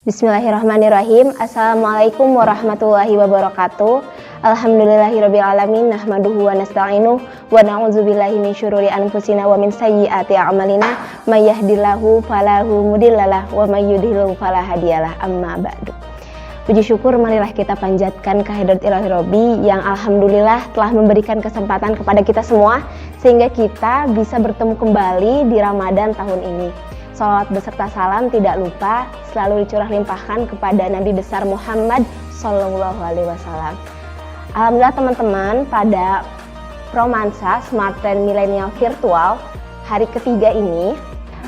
Bismillahirrahmanirrahim. Assalamualaikum warahmatullahi wabarakatuh. Alhamdulillahirabbil alamin, nahmaduhu wa nasta'inuhu wa na'udzubillahi min syururi anfusina wa min sayyiati a'malina, may yahdihillahu fala mudhillalah wa may yudhlil fala hadiyalah. Amma ba'du. Puji syukur marilah kita panjatkan kehadirat Ilahi Robbi yang alhamdulillah telah memberikan kesempatan kepada kita semua sehingga kita bisa bertemu kembali di Ramadan tahun ini. Salawat beserta salam tidak lupa selalu dicurah limpahkan kepada Nabi besar Muhammad Sallallahu Alaihi Wasallam. Alhamdulillah teman-teman, pada Romansa Smart Trend Millennial Virtual hari ketiga ini,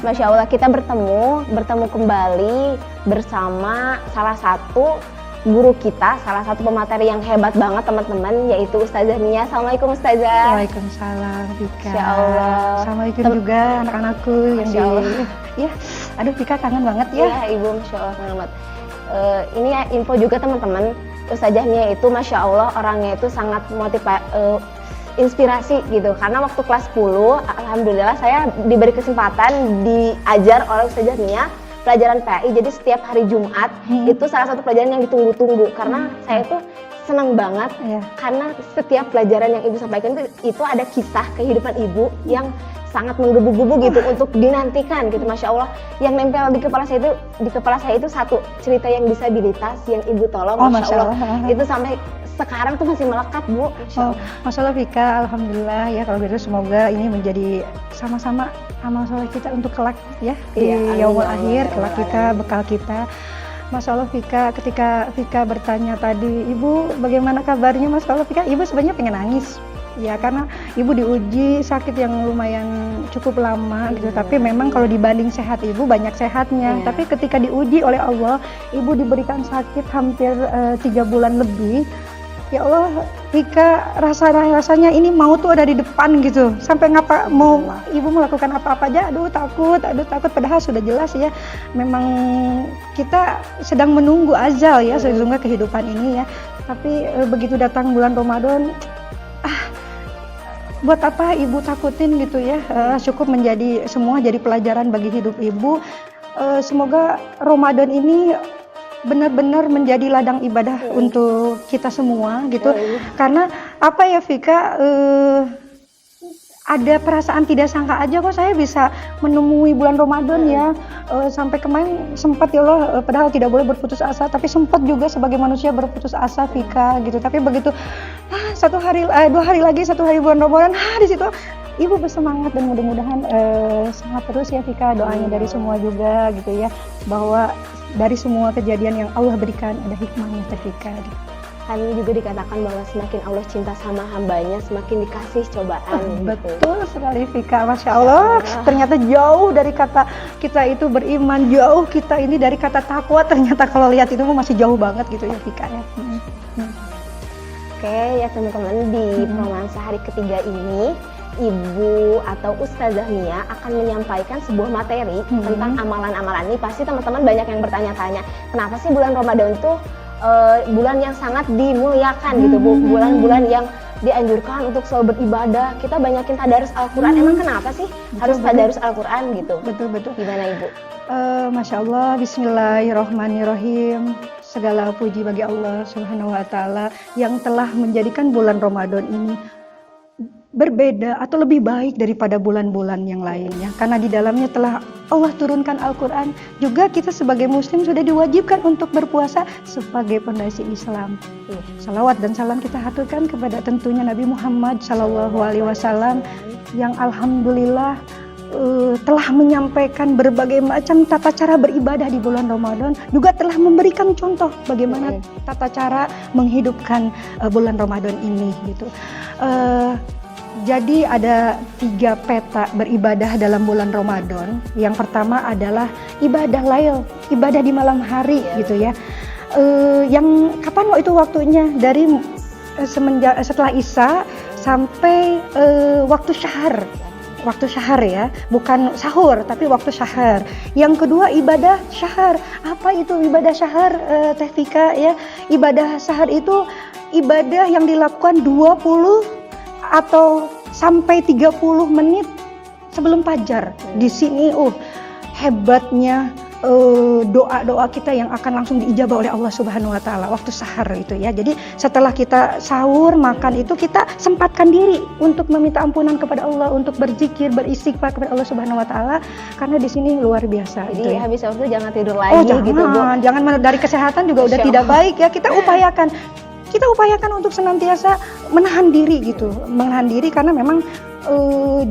Masya Allah kita bertemu kembali bersama salah satu guru kita, salah satu pemateri yang hebat banget teman-teman, yaitu Ustazah Nia. Assalamualaikum Ustazah. Waalaikumsalam Vika. Masya Allah. Assalamualaikum juga anak-anakku yang Masya Allah. Ya, aduh Vika kangen banget ya. Iya Ibu, Masya Allah kangen banget. Ini ya info juga teman-teman, Ustazah Nia itu Masya Allah orangnya itu sangat inspirasi gitu, karena waktu kelas 10 alhamdulillah saya diberi kesempatan diajar oleh Ustazah Nia pelajaran PAI. Jadi setiap hari Jumat itu salah satu pelajaran yang ditunggu-tunggu karena saya tuh senang banget karena setiap pelajaran yang Ibu sampaikan itu ada kisah kehidupan Ibu yang sangat menggebu-gebu gitu untuk dinantikan gitu. Masya Allah, yang nempel di kepala saya itu satu cerita yang disabilitas yang Ibu tolong. Masya Allah. Itu sampai sekarang tuh masih melekat Bu. Masya Allah Vika, alhamdulillah ya. Kalau gitu semoga ini menjadi sama-sama amal soleh kita untuk kelak ya di yaumul akhir, kelak kita, bekal kita. Masya Allah Vika, ketika Vika bertanya tadi, Ibu bagaimana kabarnya? Masya Allah Vika, Ibu sebenarnya pengen nangis ya, karena Ibu diuji sakit yang lumayan cukup lama gitu. Tapi memang kalau dibanding sehat Ibu banyak sehatnya. Tapi ketika diuji oleh Allah, Ibu diberikan sakit hampir 3 bulan lebih. Ya Allah, Vika rasanya ini mau tuh ada di depan gitu. Sampai mau Ibu melakukan apa-apa aja, aduh takut. Padahal sudah jelas ya, memang kita sedang menunggu ajal ya, sesungguhnya kehidupan ini ya. Tapi begitu datang bulan Ramadan, buat apa Ibu takutin gitu ya. Cukup menjadi semua jadi pelajaran bagi hidup Ibu. Semoga Ramadan ini benar-benar menjadi ladang ibadah untuk kita semua gitu. Karena apa ya Vika, ada perasaan tidak sangka aja kok saya bisa menemui bulan Ramadan ya. Sampai kemarin sempat ya Allah, padahal tidak boleh berputus asa, tapi sempat juga sebagai manusia berputus asa Vika gitu. Tapi begitu 2 hari lagi 1 hari bulan Ramadan, di situ Ibu bersemangat dan mudah-mudahan semangat terus ya Vika. Doanya dari semua juga gitu ya, bahwa dari semua kejadian yang Allah berikan ada hikmahnya Vika. Kan juga dikatakan bahwa semakin Allah cinta sama hambanya, semakin dikasih cobaan. Betul sekali Vika, Masya Allah. Ternyata jauh dari kata kita itu beriman, jauh kita ini dari kata takwa. Ternyata kalau lihat itu masih jauh banget gitu ya Vika ya. Oke ya teman-teman, di Romansa hari ketiga ini Ibu atau Ustazah Nia akan menyampaikan sebuah materi tentang amalan-amalan. Ini pasti teman-teman banyak yang bertanya-tanya, kenapa sih bulan Ramadan tuh bulan yang sangat dimuliakan gitu Bu, bulan-bulan yang dianjurkan untuk selalu beribadah. Kita banyakin tadarus Al-Quran, emang kenapa sih harus tadarus Al-Quran gitu? Betul. Gimana Ibu? Masya Allah, bismillahirrahmanirrahim. Segala puji bagi Allah Subhanahu wa Ta'ala yang telah menjadikan bulan Ramadan ini berbeda atau lebih baik daripada bulan-bulan yang lainnya, karena di dalamnya telah Allah turunkan Al-Quran. Juga kita sebagai muslim sudah diwajibkan untuk berpuasa sebagai pondasi Islam. Salawat dan salam kita haturkan kepada tentunya Nabi Muhammad Sallallahu Alaihi Wasallam yang alhamdulillah telah menyampaikan berbagai macam tata cara beribadah di bulan Ramadan, juga telah memberikan contoh bagaimana tata cara menghidupkan bulan Ramadan ini gitu. Jadi ada 3 peta beribadah dalam bulan Ramadan. Yang pertama adalah ibadah lail, ibadah di malam hari gitu ya. Yang kapan itu waktunya? Dari setelah Isya sampai waktu syahar ya, bukan sahur tapi waktu syahar. Yang kedua ibadah syahar. Apa itu ibadah syahar Teh Vika ya? Ibadah syahar itu ibadah yang dilakukan 20 atau sampai 30 menit sebelum fajar. Di sini hebatnya doa-doa kita yang akan langsung diijabah oleh Allah Subhanahu wa taala waktu sahar itu ya. Jadi setelah kita sahur makan itu kita sempatkan diri untuk meminta ampunan kepada Allah, untuk berzikir, beristighfar kepada Allah Subhanahu wa taala, karena di sini luar biasa. Jadi gitu ya. habis waktu jangan tidur lagi gitu Bu. Jangan dari kesehatan juga udah Masya tidak Allah. baik ya. Kita upayakan untuk senantiasa menahan diri gitu, menahan diri karena memang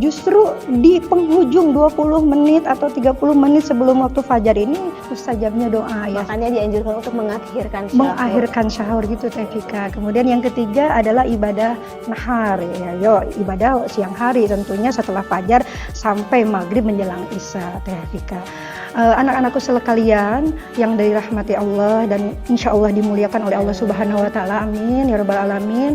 justru di penghujung 20 menit atau 30 menit sebelum waktu fajar ini mustajabnya doa ya. Makanya dianjurkan untuk mengakhirkan sahur. Mengakhirkan sahur gitu Teh Vika. Kemudian yang ketiga adalah ibadah nahar ya, ibadah siang hari tentunya setelah fajar sampai maghrib menjelang isya Teh Vika. Anak-anakku sekalian yang dirahmati Allah dan insya Allah dimuliakan oleh Allah Subhanahu wa taala, amin ya rabbal alamin.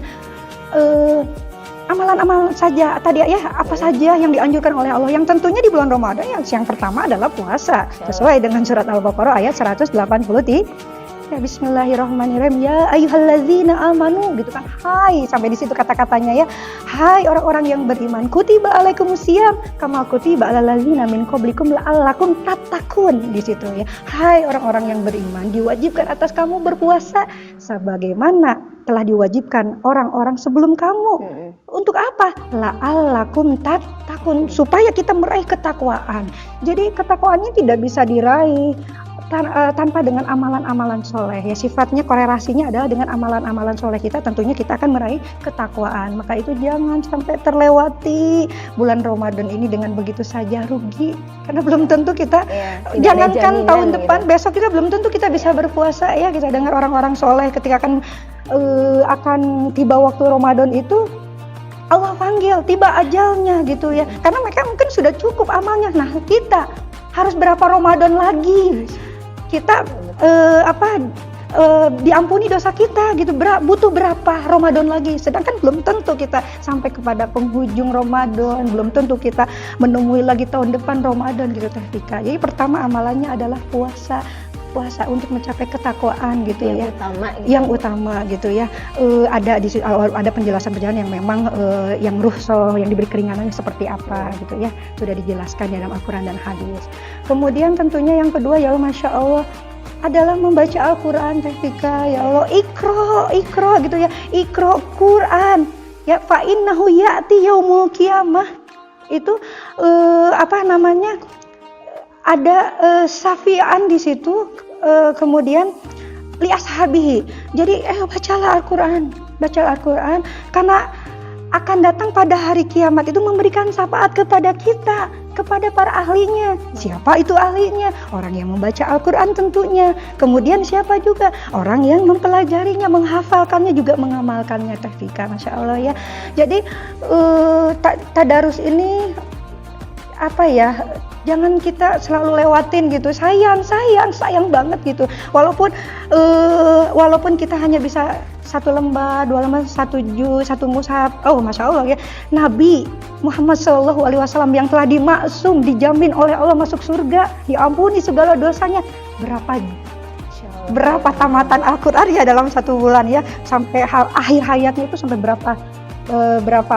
Amalan-amalan saja tadi ya, apa saja yang dianjurkan oleh Allah yang tentunya di bulan Ramadan yang pertama adalah puasa sesuai dengan surat Al-Baqarah ayat 183. Ya, bismillahirrahmanirrahim. Ya ayyuhallazina amanu gitu kan. Hai, sampai di situ kata-katanya ya. Hai orang-orang yang beriman, kutiba alaikumusiyam kama kutiba alal ladzina min qablikum la'allakum tattaqun di situ ya. Hai orang-orang yang beriman, diwajibkan atas kamu berpuasa sebagaimana telah diwajibkan orang-orang sebelum kamu. Untuk apa? La'allakum tattaqun, supaya kita meraih ketakwaan. Jadi ketakwaannya tidak bisa diraih tanpa dengan amalan-amalan soleh ya, sifatnya korelasinya adalah dengan amalan-amalan soleh kita, tentunya kita akan meraih ketakwaan. Maka itu jangan sampai terlewati bulan Ramadan ini dengan begitu saja, rugi karena belum tentu kita jangankan tahun depan besok kita belum tentu kita bisa berpuasa ya. Kita dengar orang-orang soleh ketika akan tiba waktu Ramadan itu Allah panggil, tiba ajalnya gitu ya, karena mereka mungkin sudah cukup amalnya. Nah kita harus berapa Ramadan lagi kita diampuni dosa kita gitu, butuh berapa Ramadan lagi, sedangkan belum tentu kita sampai kepada penghujung Ramadan, belum tentu kita menemui lagi tahun depan Ramadan gitu Teh Vika. Jadi pertama amalannya adalah puasa untuk mencapai ketakwaan gitu ya, yang utama gitu ya. Ada penjelasan yang memang yang rukhsah, yang diberi keringanan seperti apa gitu ya, sudah dijelaskan dalam Al-Quran dan hadis. Kemudian tentunya yang kedua ya Masya Allah adalah membaca Al-Quran Teh Vika. Ya Allah, ikro gitu ya, ikro Quran ya, fa innahu ya'ti yaumul qiyamah itu ada syafi'an di situ, kemudian li ashabihi. Jadi bacalah Al-Quran karena akan datang pada hari kiamat itu memberikan syafaat kepada kita, kepada para ahlinya. Siapa itu ahlinya? Orang yang membaca Al-Quran tentunya. Kemudian siapa juga? Orang yang mempelajarinya, menghafalkannya, juga mengamalkannya Teh Vika. Masya Allah ya. Jadi tadarus ini jangan kita selalu lewatin gitu, sayang banget gitu. Walaupun kita hanya bisa 1 lembar, 2 lembar, 1 juz, 1 mushaf. Oh Masya Allah ya, Nabi Muhammad SAW yang telah dimaksum, dijamin oleh Allah masuk surga, diampuni segala dosanya. Berapa tamatan Al-Quran ya dalam 1 bulan ya, sampai akhir hayatnya itu sampai berapa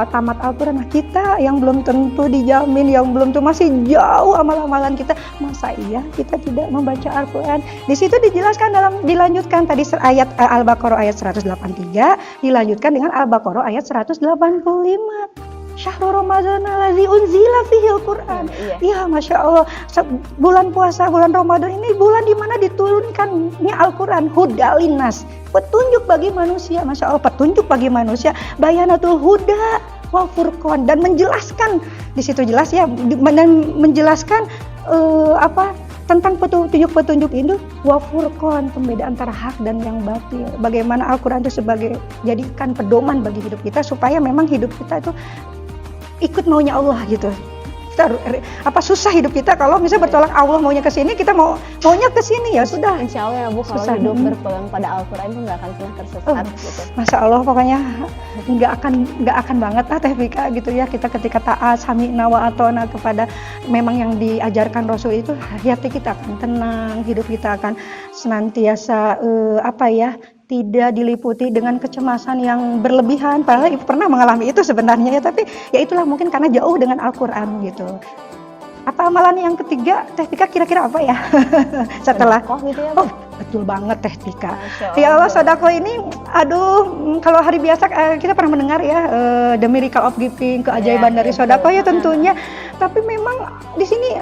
tamat Al-Quran. Nah, kita yang belum tentu dijamin, yang belum tentu masih jauh amal-amalan kita, masa iya kita tidak membaca Al-Quran? Di situ dilanjutkan tadi ayat Al-Baqarah ayat 183, dilanjutkan dengan Al-Baqarah ayat 185. Syahrul Ramadan allazi unzila fihil Quran. Ya Masya Allah, bulan puasa, bulan Ramadan ini bulan di mana diturunkannya Al-Quran, hudal linnas, petunjuk bagi manusia. Masya Allah, petunjuk bagi manusia, bayanatul huda wal furqan, dan menjelaskan di situ jelas ya, dan menjelaskan tentang petunjuk-petunjuk itu, wa furqan, pembedaan antara hak dan yang batil. Bagaimana Al-Quran itu jadikan pedoman bagi hidup kita, supaya memang hidup kita itu ikut maunya Allah gitu. Susah hidup kita kalau misalnya bertolak Allah maunya ke sini, kita maunya ke sini, ya sudah. Insya Allah ya Bu, kalau hidup berpegang pada Al-Quran itu nggak akan pernah tersesat gitu. Masya Allah, pokoknya nggak akan banget Teh Vika gitu ya, kita ketika taat sami'na wa ata'na kepada memang yang diajarkan Rasul itu, hati kita akan tenang, hidup kita akan senantiasa tidak diliputi dengan kecemasan yang berlebihan. Padahal pernah mengalami itu sebenarnya ya, tapi ya itulah mungkin karena jauh dengan Al-Quran gitu. Apa amalan yang ketiga Teh Tika kira-kira apa ya? Setelah Sedekah gitu ya, Bu? Oh, betul banget Teh Tika. Masya Ya Allah, sodako ini, aduh, kalau hari biasa kita pernah mendengar ya the miracle of giving, keajaiban dari sodako ya tentunya. Tapi memang di sini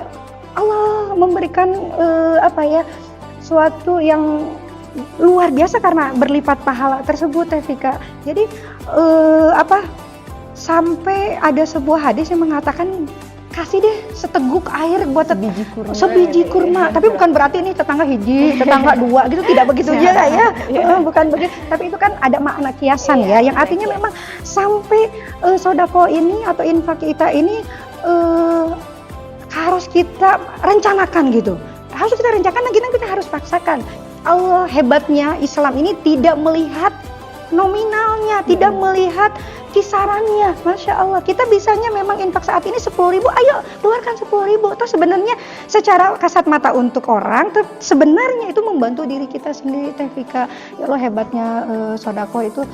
Allah memberikan suatu yang luar biasa karena berlipat pahala tersebut Teh Tika. Jadi sampai ada sebuah hadis yang mengatakan kasih deh seteguk air buat sebiji kurma. Tapi bukan berarti ini tetangga hiji, tetangga dua gitu, tidak begitu juga ya. Bukan begitu. Tapi itu kan ada makna kiasan ya, yang artinya memang sampai sodako ini atau infak kita ini harus kita rencanakan gitu. Harus kita rencanakan dan kita harus paksakan. Allah hebatnya Islam ini tidak melihat nominalnya, tidak melihat kisarannya. Masya Allah, kita bisanya memang infak saat ini 10.000, ayo keluarkan 10.000. Atau sebenarnya secara kasat mata untuk orang, sebenarnya itu membantu diri kita sendiri Teh Vika. Ya Allah hebatnya sodako itu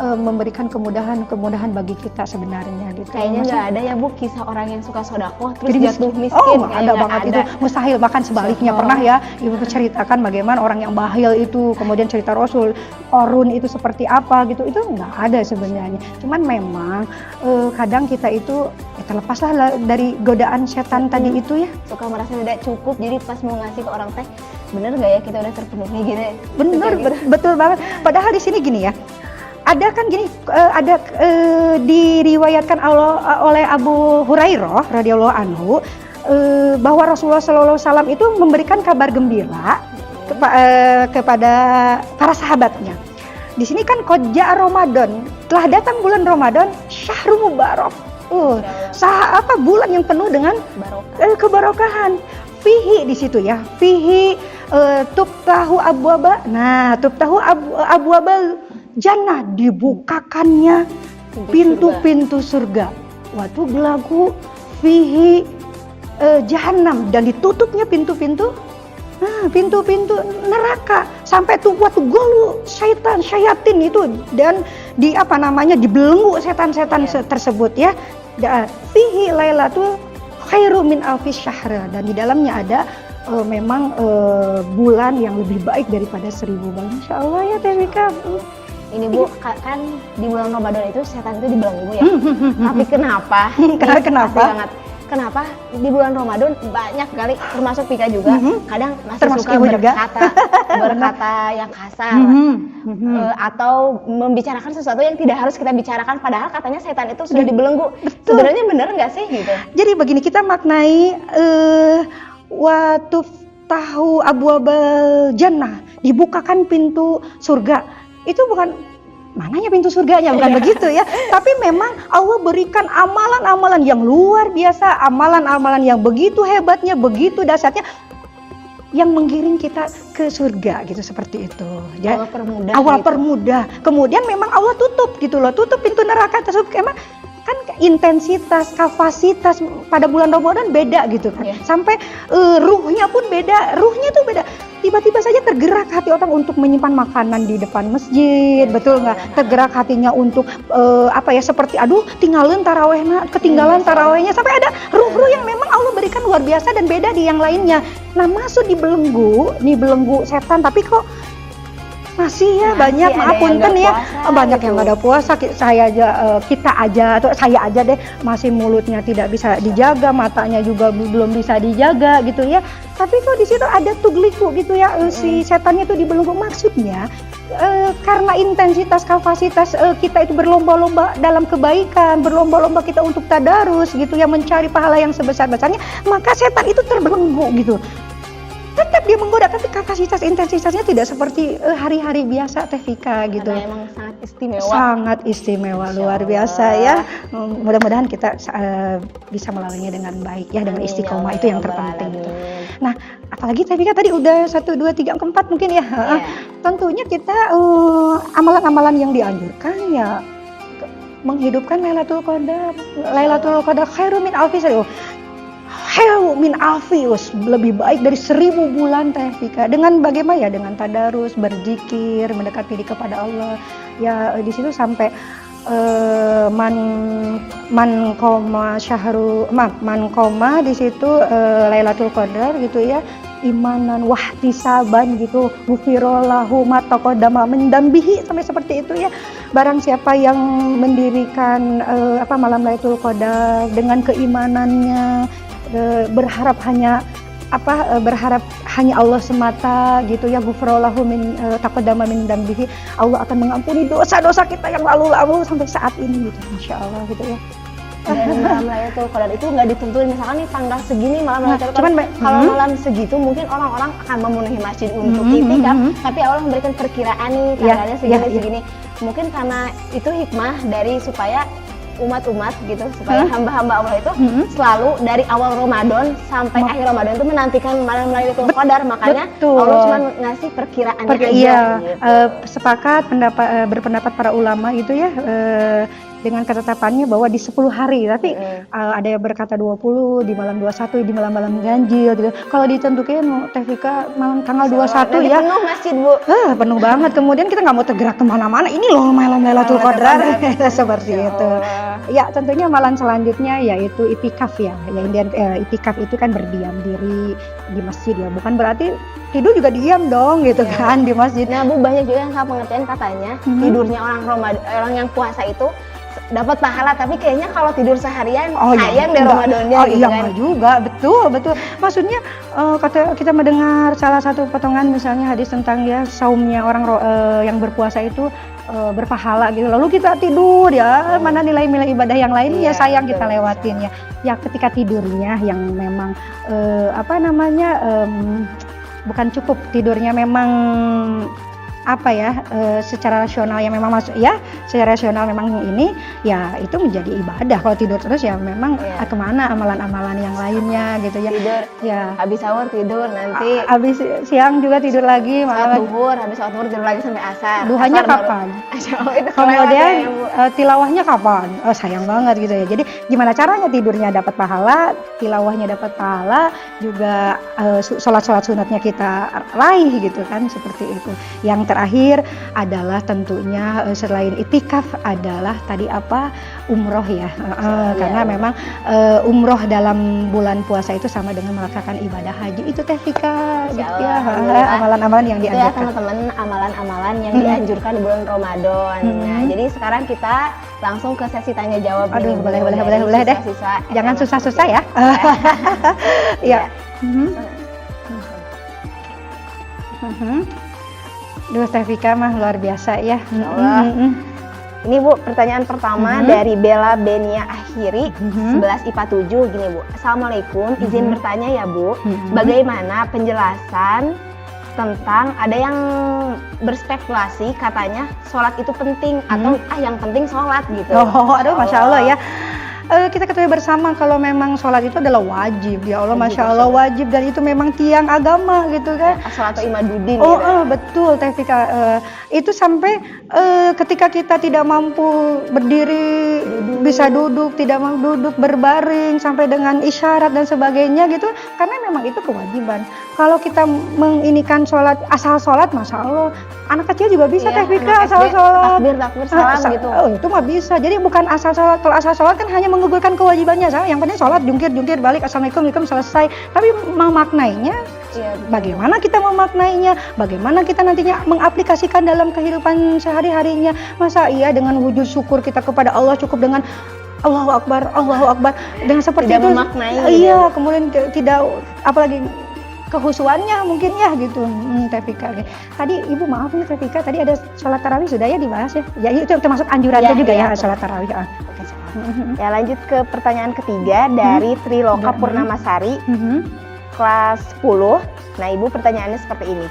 memberikan kemudahan bagi kita sebenarnya gitu. Kayaknya nggak ada ya Bu kisah orang yang suka sodakoh terus jatuh miskin. Oh, ada banget itu mustahil, bahkan sebaliknya pernah ya Ibu ceritakan bagaimana orang yang bakhil itu, kemudian cerita Rasul Korun itu seperti apa gitu, itu nggak ada sebenarnya. Cuman memang kadang kita itu terlepaslah dari godaan setan tadi itu ya. Suka merasa tidak cukup, jadi pas mau ngasih ke orang teh, bener nggak ya kita udah terpenuhi gitu ya? Bener, betul banget. Padahal di sini gini ya. Ada kan gini, diriwayatkan oleh Abu Hurairah radhiyallahu anhu bahwa Rasulullah SAW itu memberikan kabar gembira kepada para sahabatnya. Di sini kan koja Ramadan, telah datang bulan Ramadan, syahrul mubarak. Bulan yang penuh dengan kebarokahan. Fihi di situ ya, fihi tubtahu abwaba. Nah, tubtahu abwabal jannah, dibukakannya pintu-pintu surga. Waktu gelagu fihi jahannam, dan ditutupnya pintu-pintu neraka sampai tuh waktu golu syayatin itu, dan dibelenggu setan-setan tersebut ya. Fihi lailatul khairu min alfi syahr, dan di dalamnya ada memang bulan yang lebih baik daripada 1000 bulan. Insya Allah ya Teh Vika. Ini Bu, kan di bulan Ramadan itu setan itu dibelenggu ya. Tapi kenapa? Kenapa? Kenapa di bulan Ramadan banyak kali, termasuk Pika juga, kadang masih termasuk suka Ibu juga. berkata yang kasar, atau membicarakan sesuatu yang tidak harus kita bicarakan, padahal katanya setan itu sudah dibelenggu. Sebenarnya benar nggak sih gitu? Jadi begini, kita maknai tahu abwabal jannah, dibukakan pintu surga. Itu bukan mananya pintu surganya, bukan begitu ya. Tapi memang Allah berikan amalan-amalan yang luar biasa, amalan-amalan yang begitu hebatnya, begitu dahsyatnya, yang menggiring kita ke surga gitu, seperti itu. Ya, Allah permudah. Kemudian memang Allah tutup gitu loh, tutup pintu neraka tersebut. Emang kan intensitas, kapasitas pada bulan Ramadan beda gitu kan. Sampai ruhnya pun beda, ruhnya tuh beda. Tiba-tiba saja tergerak hati orang untuk menyimpan makanan di depan masjid, betul nggak? Tergerak hatinya untuk seperti tinggalin tarawehnya, ketinggalan tarawehnya, sampai ada ruh-ruh yang memang Allah berikan luar biasa dan beda di yang lainnya. Nah, masuk belenggu setan, tapi kok masih ya banyak, maaf punten ya, banyak yang nggak ada puasa. Saya aja deh masih mulutnya tidak bisa dijaga, matanya juga belum bisa dijaga gitu ya. Tapi kok di situ ada tugliku gitu ya, si setannya itu dibelenggu. Maksudnya karena intensitas kapasitas kita itu berlomba-lomba dalam kebaikan, berlomba-lomba kita untuk tadarus gitu ya, mencari pahala yang sebesar-besarnya, maka setan itu terbelenggu gitu. Tetap dia menggoda, tapi kapasitas intensitasnya tidak seperti hari-hari biasa Teh Vika gitu. Karena emang sangat istimewa. Sangat istimewa, luar biasa ya. Mudah-mudahan kita bisa melaluinya dengan baik ya, dengan istiqomah, itu yang terpenting gitu. Nah, apalagi Teh Vika tadi udah 1, 2, 3, 4 mungkin ya. Tentunya kita amalan-amalan yang dianjurkan ya menghidupkan Lailatul Qadar. Lailatul Qadar khairu min alfi syahr. Min alfius, lebih baik dari 1000 bulan Teh Vika. Dengan bagaimana ya? Dengan tadarus, berzikir, mendekat diri kepada Allah. Ya di situ sampai man man koma di situ Lailatul Qadar gitu ya, imanan wahtisaban gitu, ghufirallahu ma taqaddama min dambihi, sampai seperti itu ya. Barang siapa yang mendirikan malam Lailatul Qadar dengan keimanannya, berharap hanya Allah semata gitu ya, ghufrallahu min taqaddama min dambihi, Allah akan mengampuni dosa-dosa kita yang lalu-lalu sampai saat ini gitu, Masya Allah gitu ya. Dan malam Lailatul Qadar itu nggak ditentuin, misalkan nih tanggal segini malam Lailatul Qadar. Kalau malam segitu mungkin orang-orang akan memenuhi masjid untuk itikaf, tapi Allah memberikan perkiraan nih tanggalnya segini. Mungkin karena itu hikmah dari supaya umat-umat gitu, supaya hamba-hamba Allah itu selalu dari awal Ramadan sampai akhir Ramadan itu menantikan malam Lailatul Qadar, makanya Allah cuma ngasih perkiraannya aja. Iya, gitu. Sepakat berpendapat para ulama itu ya, dengan ketetapannya bahwa di 10 hari, tapi ada yang berkata 20, di malam 21, di malam-malam ganjil gitu. Kalau ditentukan Teh Vika malam tanggal 21 ya penuh masjid, Bu. Penuh banget, kemudian kita nggak mau tergerak kemana-mana, ini loh malam Lailatul Qadar seperti itu. Ya tentunya malam selanjutnya yaitu itikaf ya, itikaf itu kan berdiam diri di masjid ya, bukan berarti tidur juga diam dong gitu kan di masjid. Nah Bu, banyak juga yang salah pengertian, katanya tidurnya orang yang puasa itu dapat pahala, tapi kayaknya kalau tidur seharian sayang deh Ramadannya gitu iya, kan. juga betul. Maksudnya kata kita mendengar salah satu potongan misalnya hadis tentang ya saumnya orang yang berpuasa itu berpahala gitu, lalu kita tidur ya, mana nilai-nilai ibadah yang lainnya sayang kita lewatin ya. Ya ketika tidurnya yang memang bukan cukup tidurnya, memang secara rasional yang memang secara rasional memang ini ya itu menjadi ibadah. Kalau tidur terus ya memang kemana amalan-amalan yang lainnya gitu ya. Tidur ya, habis sahur tidur, nanti habis siang juga tidur lagi, habis sholat duhur tidur lagi sampai asar. Duhanya kapan? Kemudian tilawahnya kapan? Sayang banget gitu ya. Jadi gimana caranya tidurnya dapat pahala, tilawahnya dapat pahala, juga sholat sunatnya kita raih gitu kan, seperti itu. Yang terakhir adalah tentunya selain itikaf adalah tadi umroh ya, karena memang umroh dalam bulan puasa itu sama dengan melaksanakan ibadah haji. Itu Teh Vika gitu ya, amalan-amalan yang dianjurkan. Itu ya teman-teman, amalan-amalan yang dianjurkan di bulan Ramadan. Nah jadi sekarang kita langsung ke sesi tanya jawab. Aduh, boleh deh, jangan susah-susah ya. Ya. Duh, Teh Vika mah luar biasa ya. Ini Bu, pertanyaan pertama dari Bella Benia Akhiri 11 IPA 7 gini Bu. Assalamualaikum, izin bertanya ya Bu, bagaimana penjelasan tentang ada yang berspekulasi katanya sholat itu penting atau yang penting sholat gitu. Aduh, Masya Allah ya. Kita ketahui bersama kalau memang sholat itu adalah wajib ya Allah, Masya Allah wajib, dan itu memang tiang agama gitu kan. As-sholatu imaduddin. Betul Teh Vika, itu sampai ketika kita tidak mampu berdiri, bisa duduk, tidak mampu duduk, berbaring sampai dengan isyarat dan sebagainya gitu, karena memang itu kewajiban. Kalau kita menginikan sholat, asal sholat, Masya Allah, anak kecil juga bisa Teh Vika asal sholat. Takbir salam gitu. Itu mah bisa. Jadi bukan asal sholat. Kalau asal sholat kan hanya menggugurkan kewajibannya, yang penting sholat jungkir balik, assalamualaikum selesai. Tapi memaknainya, bagaimana kita memaknainya, bagaimana kita nantinya mengaplikasikan dalam kehidupan sehari-harinya. Masa iya dengan wujud syukur kita kepada Allah cukup dengan Allahu Akbar dengan seperti tidak itu memaknai. Iya, kemudian tidak, apalagi kehusuannya mungkin ya gitu. Teh Vika, tadi Ibu maaf nih Teh Vika, tadi ada sholat tarawih sudah ya dibahas ya. Ya itu termasuk anjurannya juga ya sholat tarawih. Ya lanjut ke pertanyaan ketiga dari Triloka Purnamasari kelas 10. Nah Ibu, pertanyaannya seperti ini.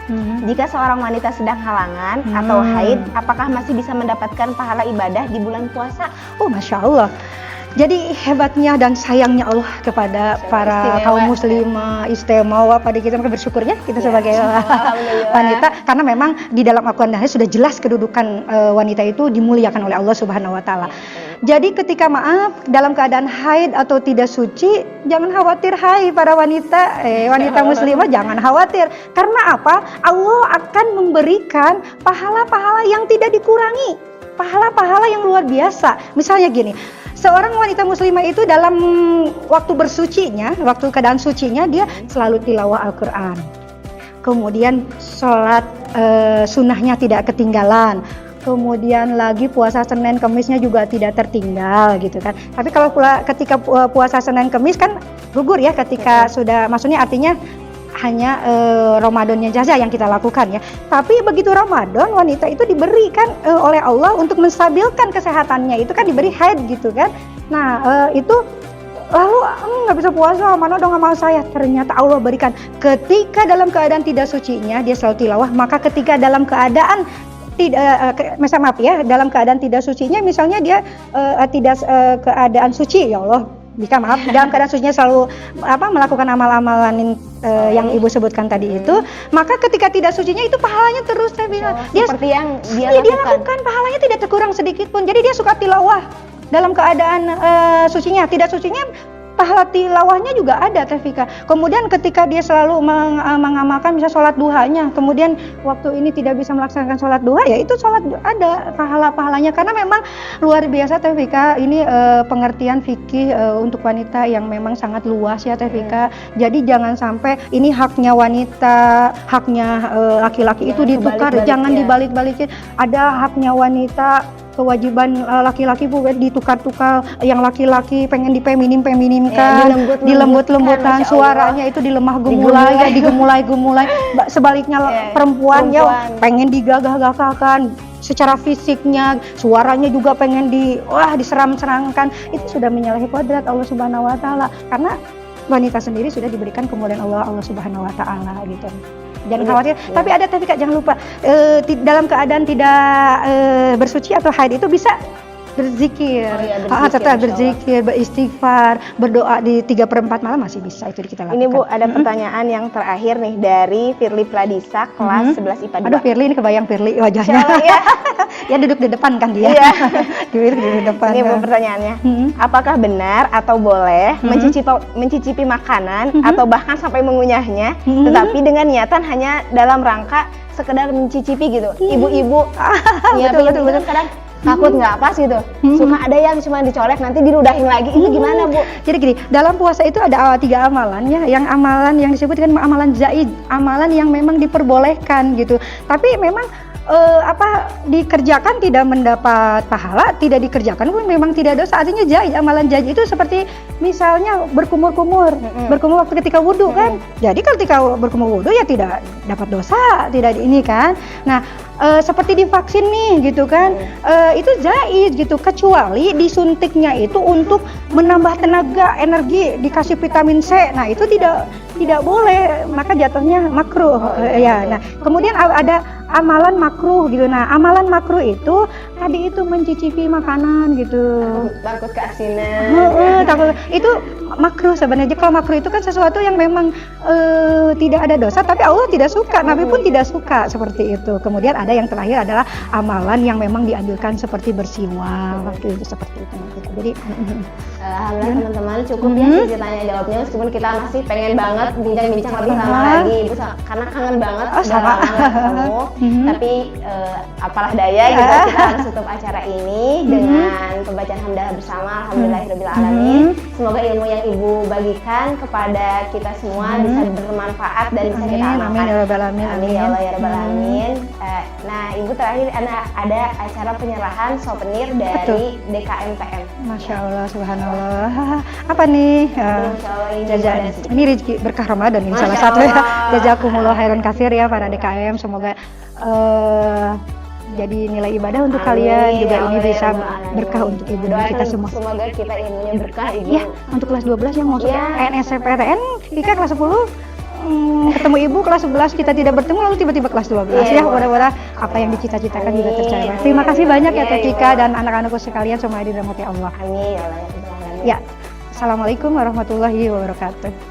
Jika seorang wanita sedang halangan atau haid, apakah masih bisa mendapatkan pahala ibadah di bulan puasa? Masya Allah. Jadi hebatnya dan sayangnya Allah kepada para kaum muslimah, istimewa pada kita, bersyukurnya kita sebagai wanita, karena memang di dalam Al-Quran sudah jelas kedudukan wanita itu dimuliakan oleh Allah Subhanahu Wa Taala. Jadi ketika dalam keadaan haid atau tidak suci, jangan khawatir para wanita muslimah, jangan khawatir. Karena apa? Allah akan memberikan pahala-pahala yang tidak dikurangi. pahala-pahala yang luar biasa. Misalnya gini, seorang wanita muslimah itu dalam waktu bersucinya, waktu keadaan sucinya, dia selalu tilawah Al-Quran. Kemudian sholat sunnahnya tidak ketinggalan. Kemudian lagi puasa Senin Kemisnya juga tidak tertinggal gitu kan. Tapi kalau ketika puasa Senin Kemis kan gugur ya ketika sudah, maksudnya artinya hanya Ramadannya saja yang kita lakukan ya. Tapi begitu Ramadan, wanita itu diberikan oleh Allah untuk menstabilkan kesehatannya, itu kan diberi haid gitu kan. Nah itu lalu nggak bisa puasa, mana dong amal saya. Ternyata Allah berikan ketika dalam keadaan tidak sucinya dia selalu tilawah, maka ketika dalam keadaan maaf ya, dalam keadaan tidak sucinya, misalnya dia tidak keadaan suci, ya Allah, jika maaf, dalam keadaan sucinya selalu melakukan amal-amalan yang ibu sebutkan tadi itu, maka ketika tidak sucinya itu pahalanya terus, saya bilang. Dia seperti yang dia lakukan, pahalanya tidak terkurang sedikit pun. Jadi dia suka tilawah dalam keadaan sucinya, tidak sucinya pahala tilawahnya juga ada, Tevika. Kemudian ketika dia selalu mengamalkan misalnya sholat duhanya, kemudian waktu ini tidak bisa melaksanakan sholat duha, ya itu sholat ada pahalanya, karena memang luar biasa, Tevika. Ini pengertian fikih untuk wanita yang memang sangat luas ya, Tevika. Jadi jangan sampai ini haknya wanita, haknya laki-laki itu ditukar, jangan dibalik-balikin. Ada haknya wanita, kewajiban laki-laki bukan ditukar-tukar, yang laki-laki pengen dipeminimkan, dilembut-lembutan, suaranya itu dilemah gemulai, digemulai-gemulai. Sebaliknya perempuan ya pengen digagah-gagahkan secara fisiknya, suaranya juga pengen diseram-serangkan. Itu sudah menyalahi kodrat Allah Subhanahu wa taala, karena wanita sendiri sudah diberikan kemuliaan Allah Subhanahu wa taala gitu. Jangan khawatir, tapi ada Kak, jangan lupa dalam keadaan tidak bersuci atau haid itu bisa berzikir, tetap berzikir, beristighfar, berdoa di 3/4 malam masih bisa, itu kita lakukan. Ini Bu, ada pertanyaan yang terakhir nih dari Firly Pradisa, kelas 11 IPA 2. Aduh, Firly, ini kebayang Firly wajahnya. Ya duduk di depan kan dia. Duduk di depan. Ini Bu pertanyaannya. Apakah benar atau boleh mencicipi makanan atau bahkan sampai mengunyahnya, tetapi dengan niatan hanya dalam rangka sekedar mencicipi gitu? Ibu-ibu betul kadang takut nggak pas gitu, suka ada yang cuma dicolek nanti diludahin lagi, itu gimana Bu? Jadi gini, dalam puasa itu ada 3 amalan ya, yang amalan yang disebutkan amalan zaid, amalan yang memang diperbolehkan gitu, tapi memang dikerjakan tidak mendapat pahala, tidak dikerjakan pun memang tidak dosa. Artinya zaid, amalan zaid itu seperti misalnya berkumur waktu ketika wudhu kan. Jadi ketika berkumur wudhu ya tidak dapat dosa, tidak ini kan. Nah seperti divaksin nih gitu kan, itu zaid gitu, kecuali disuntiknya itu untuk menambah tenaga, energi, dikasih vitamin C. Nah itu tidak boleh, maka jatuhnya makruh. Ya, nah kemudian ada amalan makruh gitu. Nah amalan makruh itu tadi itu mencicipi makanan gitu, takut keasinan. Itu makruh sebenarnya. Kalau makruh itu kan sesuatu yang memang tidak ada dosa, tapi Allah tidak suka, Nabi pun tidak suka seperti itu. Kemudian ada yang terakhir adalah amalan yang memang dianjurkan seperti bersiwak, waktu itu seperti itu. Jadi alhamdulillah teman-teman, cukup ya sih tanya jawabnya, meskipun kita masih pengen banget bincang-bincang lebih lama lagi Ibu, karena kangen banget udah lama ketemu. Tapi apalah daya gitu, kita harus tutup acara ini dengan pembacaan hamdalah bersama. Alhamdulillahirabbil alamin. Semoga ilmu yang Ibu bagikan kepada kita semua bisa bermanfaat dan bisa kita amalkan. Amin ya rabbal alamin. Amin ya Allah ya rabbal alamin. Nah Ibu, terakhir ada acara penyerahan souvenir dari DKMTM. Masya Allah, subhanallah. Apa nih? Ini rezeki berkah Ramadan ini salah satu ya. Jazakumullah khairan katsir ya para DKM. Semoga jadi nilai ibadah untuk kalian juga, ini bisa berkah untuk ibu dan kita semua. Semoga kita ilmunya berkah Ibu. Ya, untuk kelas 12 yang mau NSPTN, kita kelas 10 ketemu ibu kelas 11, kita tidak bertemu lalu tiba-tiba kelas 12 ya, mudah-mudahan apa yang dicita-citakan juga tercapai. Terima kasih banyak ya Tika dan anak-anakku sekalian, semua dirahmati Allah. Amin ya Allah ya. Ya, assalamualaikum warahmatullahi wabarakatuh.